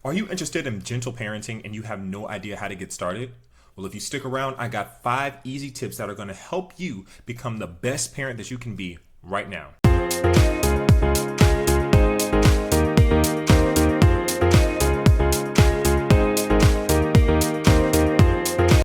Are you interested in gentle parenting and you have no idea how to get started? Well, if you stick around, I got 5 easy tips that are going to help you become the best parent that you can be right now.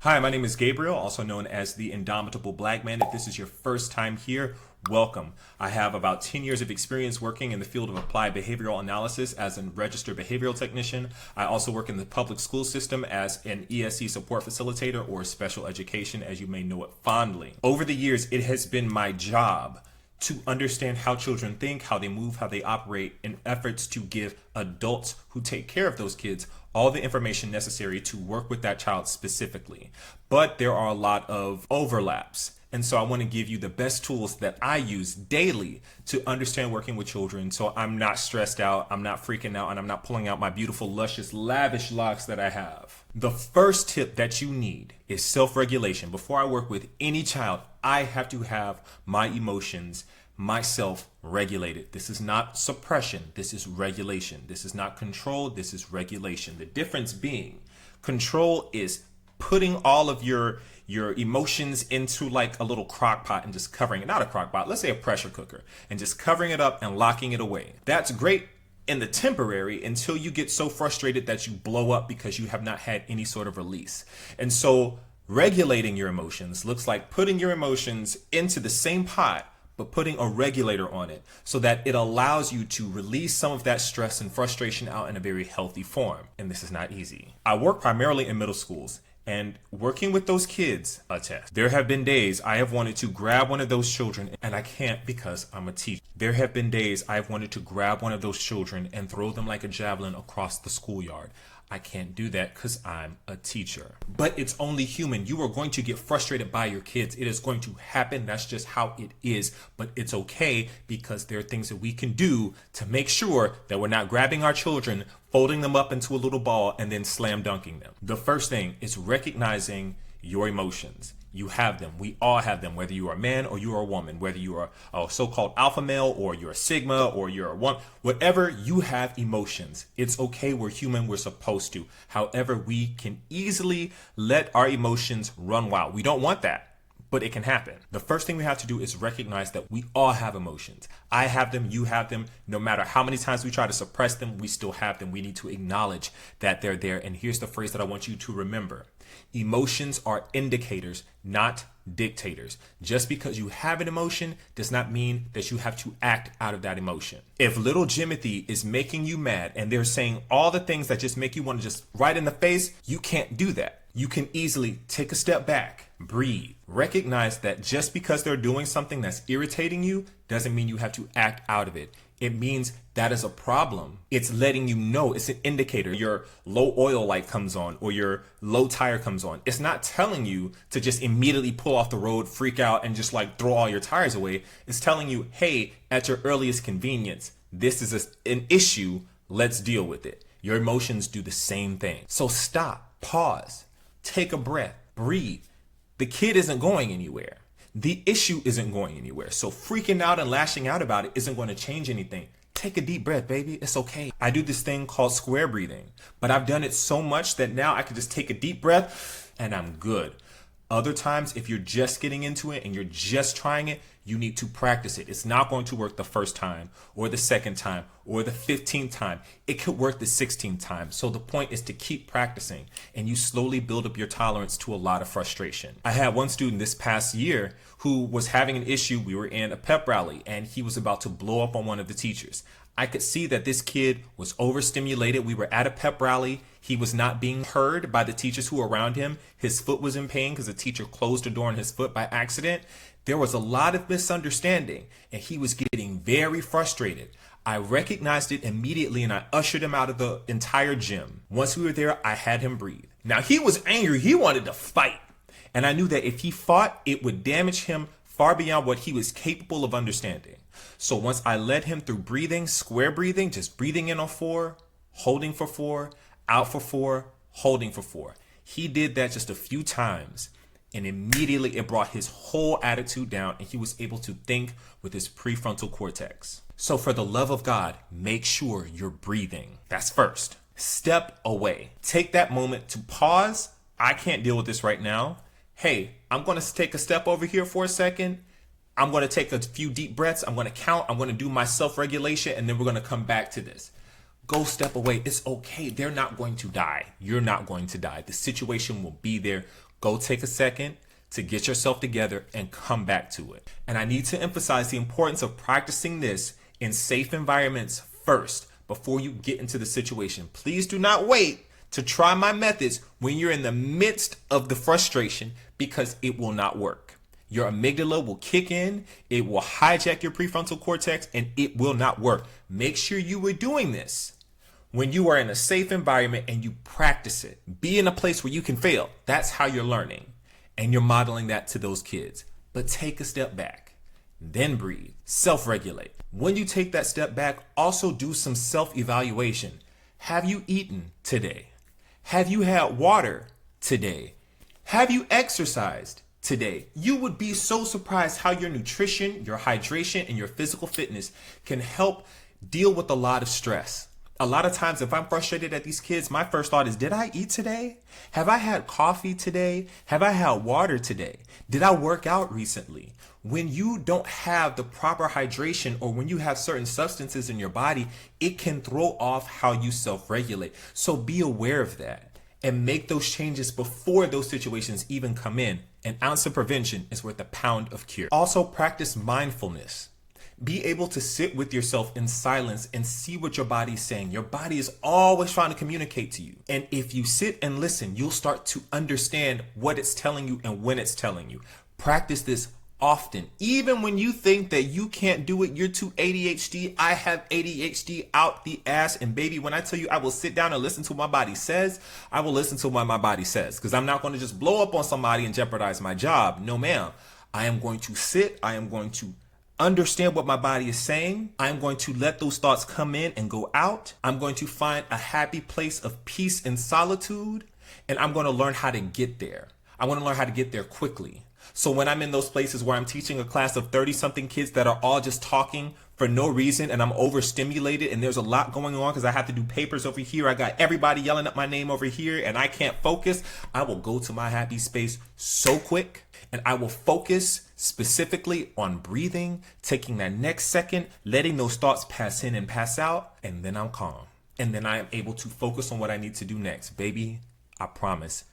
Hi, my name is Gabriel, also known as the Indomitable Black Man. If this is your first time here, welcome. I have about 10 years of experience working in the field of applied behavioral analysis as a registered behavioral technician. I also work in the public school system as an ESC support facilitator, or special education as you may know it fondly. Over the years, it has been my job to understand how children think, how they move, how they operate, in efforts to give adults who take care of those kids all the information necessary to work with that child specifically. But there are a lot of overlaps. And so I want to give you the best tools that I use daily to understand working with children, so I'm not stressed out, I'm not freaking out, and I'm not pulling out my beautiful, luscious, lavish locks that I have. The first tip that you need is self-regulation. Before I work with any child, I have to have my emotions, myself regulated. This is not suppression, this is regulation. This is not control, this is regulation. The difference being, control is putting all of your emotions into like a little crock pot and just covering it, not a crock pot, let's say a pressure cooker, and just covering it up and locking it away. That's great in the temporary until you get so frustrated that you blow up because you have not had any sort of release. And so regulating your emotions looks like putting your emotions into the same pot, but putting a regulator on it so that it allows you to release some of that stress and frustration out in a very healthy form. And this is not easy. I work primarily in middle schools, and working with those kids, a test. There have been days I have wanted to grab one of those children and I can't because I'm a teacher. There have been days I've wanted to grab one of those children and throw them like a javelin across the schoolyard. I can't do that because I'm a teacher. But it's only human. You are going to get frustrated by your kids. It is going to happen. That's just how it is. But it's okay because there are things that we can do to make sure that we're not grabbing our children, folding them up into a little ball, and then slam dunking them. The first thing is recognizing your emotions. You have them. We all have them, whether you are a man or you are a woman, whether you are a so-called alpha male or you're a sigma or you're a one, whatever, you have emotions. It's okay. We're human. We're supposed to. However, we can easily let our emotions run wild. We don't want that, but it can happen. The first thing we have to do is recognize that we all have emotions. I have them, you have them. No matter how many times we try to suppress them, we still have them. We need to acknowledge that they're there. And here's the phrase that I want you to remember. Emotions are indicators, not dictators. Just because you have an emotion does not mean that you have to act out of that emotion. If little Jimothy is making you mad and they're saying all the things that just make you want to just right in the face, you can't do that. You can easily take a step back, breathe, recognize that just because they're doing something that's irritating you doesn't mean you have to act out of it. It means that is a problem. It's letting you know, it's an indicator. Your low oil light comes on or your low tire comes on. It's not telling you to just immediately pull off the road, freak out, and just like throw all your tires away. It's telling you, hey, at your earliest convenience, this is an issue. Let's deal with it. Your emotions do the same thing. So stop, pause, take a breath, breathe. The kid isn't going anywhere. The issue isn't going anywhere. So freaking out and lashing out about it isn't going to change anything. Take a deep breath, baby. It's okay. I do this thing called square breathing, but I've done it so much that now I can just take a deep breath and I'm good. Other times, if you're just getting into it and you're just trying it, you need to practice it. It's not going to work the first time or the second time or the 15th time. It could work the 16th time. So the point is to keep practicing and you slowly build up your tolerance to a lot of frustration. I had one student this past year who was having an issue. We were in a pep rally and he was about to blow up on one of the teachers. I could see that this kid was overstimulated. We were at a pep rally. He was not being heard by the teachers who were around him. His foot was in pain because the teacher closed the door on his foot by accident. There was a lot of misunderstanding and he was getting very frustrated. I recognized it immediately and I ushered him out of the entire gym. Once we were there, I had him breathe. Now he was angry. He wanted to fight. And I knew that if he fought, it would damage him far beyond what he was capable of understanding. So once I led him through breathing, square breathing, just breathing in on 4, holding for 4, out for 4, holding for 4. He did that just a few times and immediately it brought his whole attitude down and he was able to think with his prefrontal cortex. So for the love of God, make sure you're breathing. That's first. Step away. Take that moment to pause. I can't deal with this right now. Hey, I'm going to take a step over here for a second. I'm going to take a few deep breaths. I'm going to count. I'm going to do my self-regulation, and then we're going to come back to this. Go step away. It's okay. They're not going to die. You're not going to die. The situation will be there. Go take a second to get yourself together and come back to it. And I need to emphasize the importance of practicing this in safe environments first before you get into the situation. Please do not wait to try my methods when you're in the midst of the frustration, because it will not work. Your amygdala will kick in, it will hijack your prefrontal cortex, and it will not work. Make sure you are doing this when you are in a safe environment and you practice it. Be in a place where you can fail. That's how you're learning. And you're modeling that to those kids. But take a step back, then breathe, self-regulate. When you take that step back, also do some self-evaluation. Have you eaten today? Have you had water today? Have you exercised today? You would be so surprised how your nutrition, your hydration, and your physical fitness can help deal with a lot of stress. A lot of times if I'm frustrated at these kids, my first thought is, did I eat today? Have I had coffee today? Have I had water today? Did I work out recently? When you don't have the proper hydration, or when you have certain substances in your body, it can throw off how you self-regulate. So be aware of that and make those changes before those situations even come in. An ounce of prevention is worth a pound of cure. Also, practice mindfulness. Be able to sit with yourself in silence and see what your body is saying. Your body is always trying to communicate to you. And if you sit and listen, you'll start to understand what it's telling you and when it's telling you. Practice this often. Even when you think that you can't do it, you're too ADHD. I have ADHD out the ass. And baby, when I tell you I will sit down and listen to what my body says, I will listen to what my body says. Because I'm not going to just blow up on somebody and jeopardize my job. No, ma'am. I am going to sit. I am going to understand what my body is saying. I'm going to let those thoughts come in and go out. I'm going to find a happy place of peace and solitude, and I'm going to learn how to get there. I want to learn how to get there quickly. So when I'm in those places where I'm teaching a class of 30-something kids that are all just talking for no reason, and I'm overstimulated, and there's a lot going on because I have to do papers over here, I got everybody yelling up my name over here, and I can't focus, I will go to my happy space so quick, and I will focus specifically on breathing, taking that next second, letting those thoughts pass in and pass out, and then I'm calm. And then I am able to focus on what I need to do next. Baby, I promise,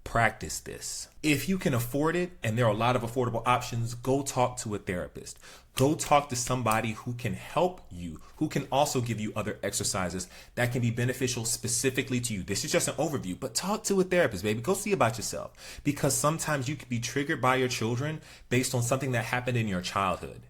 practice this. If you can afford it, and there are a lot of affordable options, go talk to a therapist. Go talk to somebody who can help you, who can also give you other exercises that can be beneficial specifically to you. This is just an overview, but talk to a therapist, baby. Go see about yourself, because sometimes you can be triggered by your children based on something that happened in your childhood.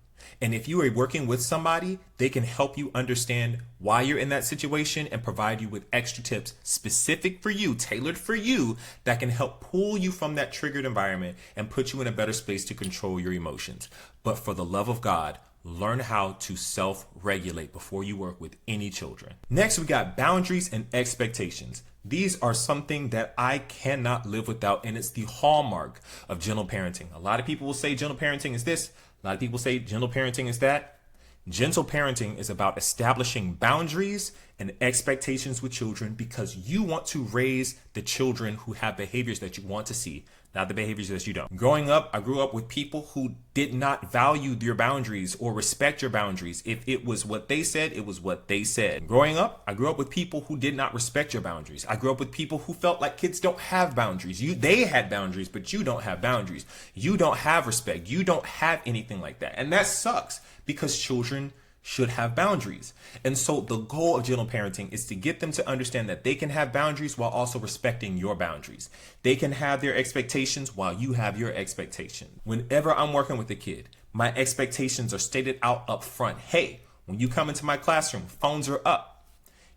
And if you are working with somebody, they can help you understand why you're in that situation and provide you with extra tips specific for you, tailored for you, that can help pull you from that triggered environment and put you in a better space to control your emotions. But for the love of God, learn how to self-regulate before you work with any children. Next, we got boundaries and expectations. These are something that I cannot live without, and it's the hallmark of gentle parenting. A lot of people will say gentle parenting is this. A lot of people say gentle parenting is that. Gentle parenting is about establishing boundaries and expectations with children because you want to raise the children who have behaviors that you want to see, not the behaviors that you don't. Growing up, I grew up with people who did not value your boundaries or respect your boundaries. If it was what they said, it was what they said. Growing up, I grew up with people who did not respect your boundaries. I grew up with people who felt like kids don't have boundaries. They had boundaries, but you don't have boundaries. You don't have respect. You don't have anything like that. And that sucks because children should have boundaries. And so the goal of gentle parenting is to get them to understand that they can have boundaries while also respecting your boundaries. They can have their expectations while you have your expectations. Whenever I'm working with a kid, my expectations are stated out up front. Hey, when you come into my classroom, phones are up.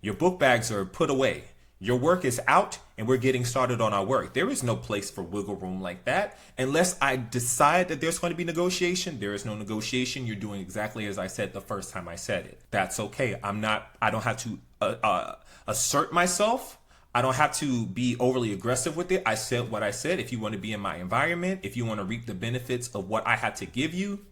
Your book bags are put away. Your work is out and we're getting started on our work. There is no place for wiggle room like that. Unless I decide that there's going to be negotiation, there is no negotiation. You're doing exactly as I said the first time I said it. That's okay. I don't have to assert myself. I don't have to be overly aggressive with it. I said what I said. If you want to be in my environment, if you want to reap the benefits of what I had to give you,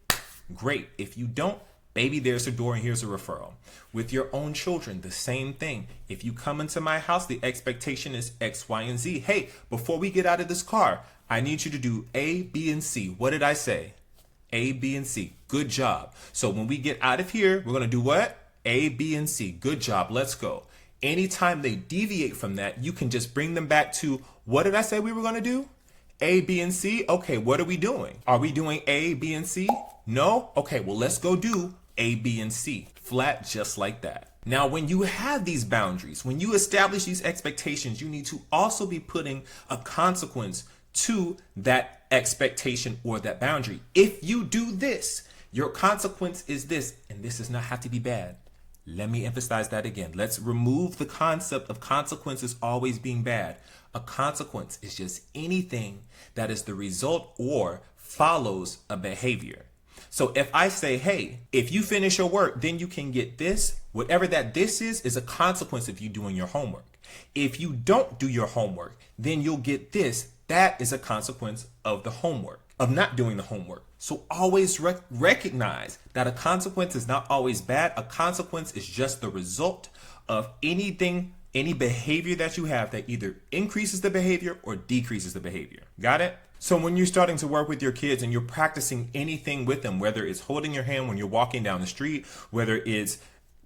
great. If you don't, Baby, there's a door and here's a referral. With your own children, the same thing. If you come into my house, the expectation is X, Y, and Z. Hey, before we get out of this car, I need you to do A, B, and C. What did I say? A, B, and C. Good job. So when we get out of here, we're going to do what? A, B, and C. Good job. Let's go. Anytime they deviate from that, you can just bring them back to, what did I say we were going to do? A, B, and C. Okay, what are we doing? Are we doing A, B, and C? No? Okay, well, let's go do A, B, and C. Flat, just like that. Now, when you have these boundaries, when you establish these expectations, you need to also be putting a consequence to that expectation or that boundary. If you do this, your consequence is this, and this does not have to be bad. Let me emphasize that again. Let's remove the concept of consequences always being bad. A consequence is just anything that is the result or follows a behavior. So if I say, hey, if you finish your work, then you can get this, whatever that this is a consequence of you doing your homework. If you don't do your homework, then you'll get this. That is a consequence of the homework, of not doing the homework. So always recognize that a consequence is not always bad. A consequence is just the result of anything, any behavior that you have that either increases the behavior or decreases the behavior. Got it? So when you're starting to work with your kids and you're practicing anything with them, whether it's holding your hand when you're walking down the street, whether it's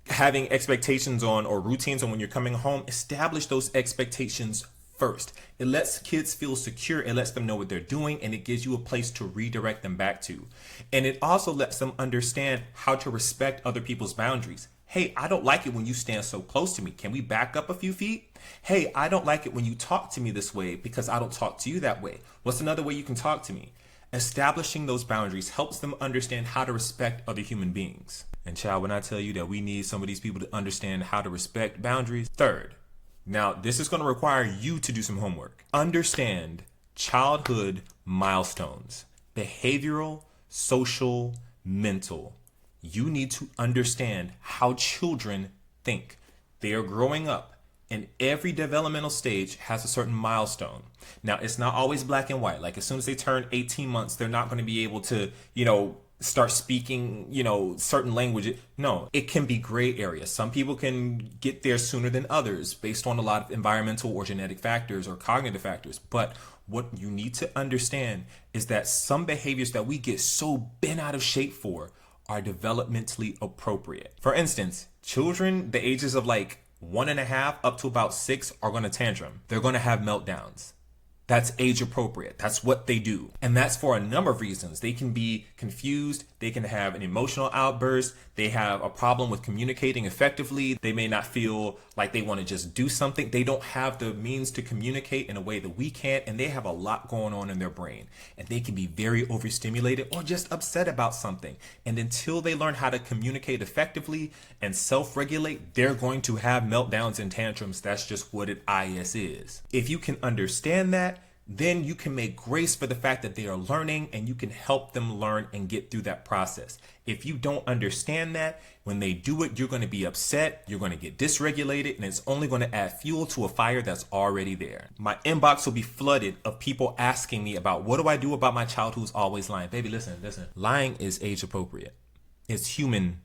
having expectations on or routines on when you're coming home, establish those expectations first. It lets kids feel secure. It lets them know what they're doing, and it gives you a place to redirect them back to. And it also lets them understand how to respect other people's boundaries. Hey, I don't like it when you stand so close to me. Can we back up a few feet? Hey, I don't like it when you talk to me this way because I don't talk to you that way. What's another way you can talk to me? Establishing those boundaries helps them understand how to respect other human beings. And child, when I tell you that we need some of these people to understand how to respect boundaries, third, now this is going to require you to do some homework. Understand childhood milestones, behavioral, social, mental. You need to understand how children think. They are growing up, and every developmental stage has a certain milestone. Now, it's not always black and white. Like as soon as they turn 18 months, they're not going to be able to, start speaking, certain language. No, it can be gray areas. Some people can get there sooner than others based on a lot of environmental or genetic factors or cognitive factors. But what you need to understand is that some behaviors that we get so bent out of shape for are developmentally appropriate. For instance, children the ages of like 1.5 up to about 6 are going to tantrum. They're going to have meltdowns. That's age appropriate. That's what they do. And that's for a number of reasons. They can be confused. They can have an emotional outburst. They have a problem with communicating effectively. They may not feel like they want to just do something. They don't have the means to communicate in a way that we can. And they have a lot going on in their brain. And they can be very overstimulated or just upset about something. And until they learn how to communicate effectively and self-regulate, they're going to have meltdowns and tantrums. That's just what it is. If you can understand that, then you can make grace for the fact that they are learning, and you can help them learn and get through that process. If you don't understand that, when they do it, you're going to be upset, you're going to get dysregulated, and it's only going to add fuel to a fire that's already there. My inbox will be flooded of people asking me about what do I do about my child who's always lying. Baby, listen. Lying is age appropriate. It's human.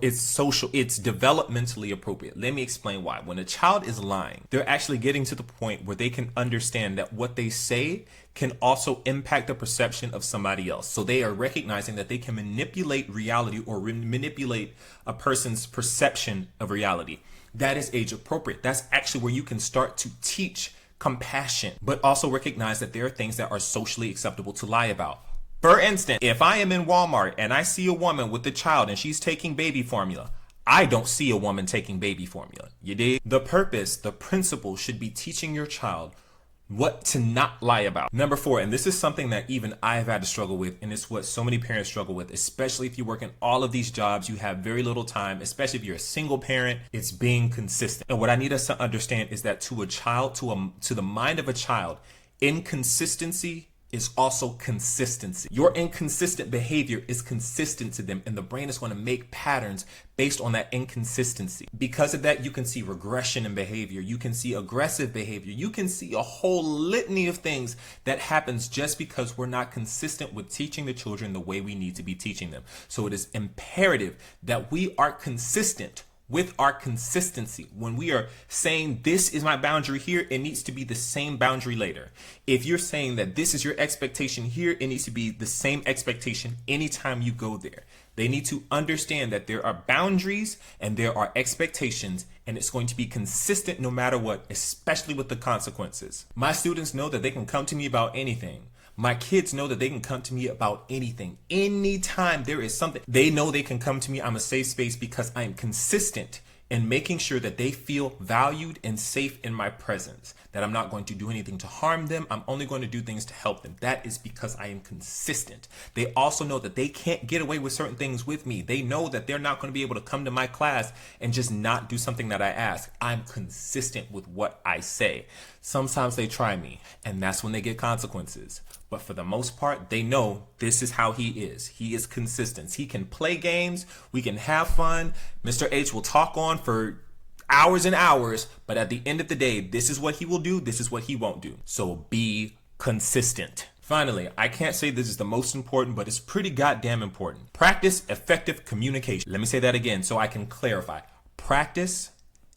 It's social, it's developmentally appropriate. Let me explain why. When a child is lying, they're actually getting to the point where they can understand that what they say can also impact the perception of somebody else. So they are recognizing that they can manipulate reality or manipulate a person's perception of reality. That is age appropriate. That's actually where you can start to teach compassion, but also recognize that there are things that are socially acceptable to lie about. For instance, if I am in Walmart and I see a woman with a child and she's taking baby formula, I don't see a woman taking baby formula. You dig? The purpose, the principle should be teaching your child what to not lie about. Number 4, and this is something that even I've had to struggle with, and it's what so many parents struggle with, especially if you work in all of these jobs, you have very little time, especially if you're a single parent, it's being consistent. And what I need us to understand is that to a child, to the mind of a child, inconsistency is also consistency. Your inconsistent behavior is consistent to them, and the brain is going to make patterns based on that inconsistency. Because of that, you can see regression in behavior. You can see aggressive behavior. You can see a whole litany of things that happens just because we're not consistent with teaching the children the way we need to be teaching them. So it is imperative that we are consistent with our consistency. When we are saying this is my boundary here, it needs to be the same boundary later. If you're saying that this is your expectation here, it needs to be the same expectation anytime you go there. They need to understand that there are boundaries and there are expectations, and it's going to be consistent no matter what, especially with the consequences. My students know that they can come to me about anything. My kids know that they can come to me about anything. Anytime there is something, they know they can come to me. I'm a safe space because I am consistent in making sure that they feel valued and safe in my presence, that I'm not going to do anything to harm them. I'm only going to do things to help them. That is because I am consistent. They also know that they can't get away with certain things with me. They know that they're not going to be able to come to my class and just not do something that I ask. I'm consistent with what I say. Sometimes they try me, and that's when they get consequences. But for the most part, they know this is how he is. He is consistent. He can play games. We can have fun. Mr. H will talk on for hours and hours. But at the end of the day, this is what he will do. This is what he won't do. So be consistent. Finally, I can't say this is the most important, but it's pretty goddamn important. Practice effective communication. Let me say that again so I can clarify. Practice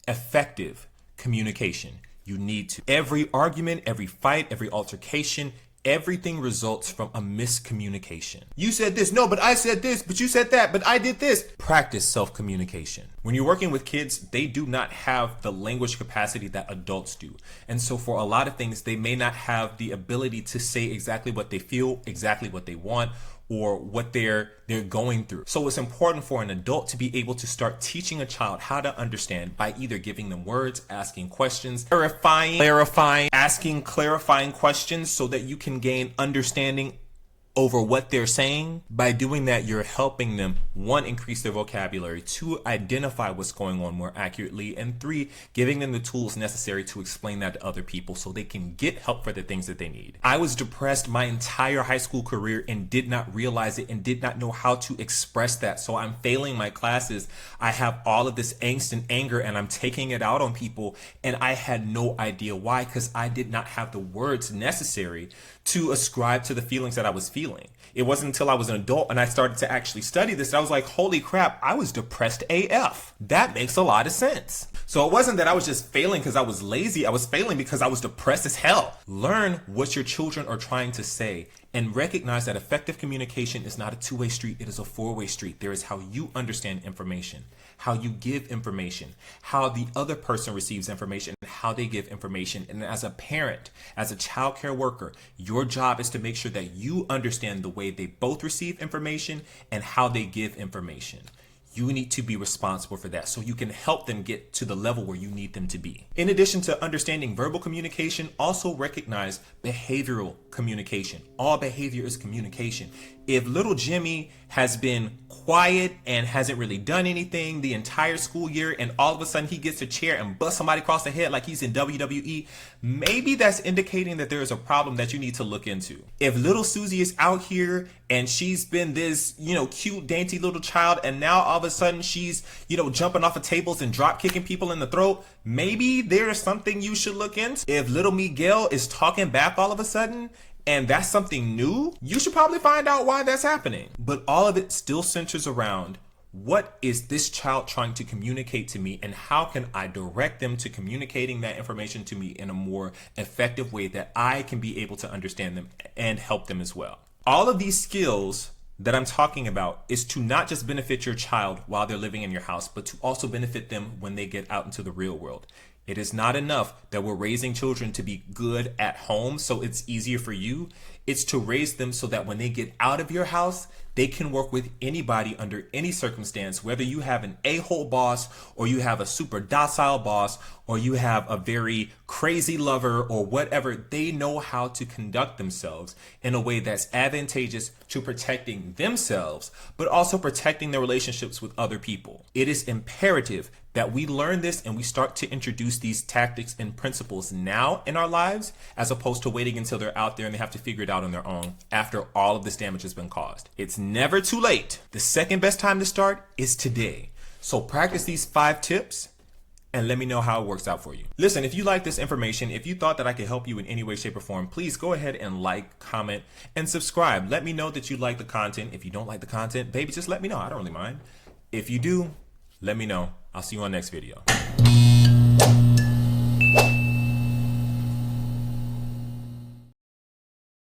effective communication. You need to. Every argument, every fight, every altercation, everything results from a miscommunication. You said this, no, but I said this, but you said that, but I did this. Practice self-communication. When you're working with kids, they do not have the language capacity that adults do. And so for a lot of things, they may not have the ability to say exactly what they feel, exactly what they want, or what they're going through. So it's important for an adult to be able to start teaching a child how to understand by either giving them words, asking questions, clarifying, asking clarifying questions so that you can gain understanding over what they're saying. By doing that, you're helping them, 1, increase their vocabulary, 2, identify what's going on more accurately, and 3, giving them the tools necessary to explain that to other people so they can get help for the things that they need. I was depressed my entire high school career and did not realize it and did not know how to express that. So I'm failing my classes. I have all of this angst and anger and I'm taking it out on people, and I had no idea why, because I did not have the words necessary to ascribe to the feelings that I was feeling. It wasn't until I was an adult and I started to actually study this that I was like, holy crap, I was depressed AF. That makes a lot of sense. So it wasn't that I was just failing because I was lazy. I was failing because I was depressed as hell. Learn what your children are trying to say and recognize that effective communication is not a two-way street. It is a four-way street. There is how you understand information, how you give information, how the other person receives information, and how they give information. And as a parent, as a child care worker, your job is to make sure that you understand the way they both receive information and how they give information. You need to be responsible for that so you can help them get to the level where you need them to be. In addition to understanding verbal communication, also recognize behavioral communication. All behavior is communication. If little Jimmy has been quiet and hasn't really done anything the entire school year, and all of a sudden he gets a chair and busts somebody across the head like he's in WWE, maybe that's indicating that there is a problem that you need to look into. If little Susie is out here and she's been this, cute, dainty little child, and now all of a sudden she's, jumping off of tables and drop kicking people in the throat, maybe there's something you should look into. If little Miguel is talking back all of a sudden, and that's something new, you should probably find out why that's happening. But all of it still centers around, what is this child trying to communicate to me, and how can I direct them to communicating that information to me in a more effective way that I can be able to understand them and help them as well. All of these skills that I'm talking about is to not just benefit your child while they're living in your house, but to also benefit them when they get out into the real world. It is not enough that we're raising children to be good at home so it's easier for you. It's to raise them so that when they get out of your house, they can work with anybody under any circumstance, whether you have an a-hole boss or you have a super docile boss or you have a very crazy lover or whatever. They know how to conduct themselves in a way that's advantageous to protecting themselves, but also protecting their relationships with other people. It is imperative that we learn this and we start to introduce these tactics and principles now in our lives, as opposed to waiting until they're out there and they have to figure it out on their own after all of this damage has been caused. It's never too late. The second best time to start is today. So practice these 5 tips and let me know how it works out for you. Listen, if you like this information, if you thought that I could help you in any way, shape, or form, please go ahead and like, comment, and subscribe. Let me know that you like the content. If you don't like the content, baby, just let me know. I don't really mind. If you do, let me know. I'll see you on the next video.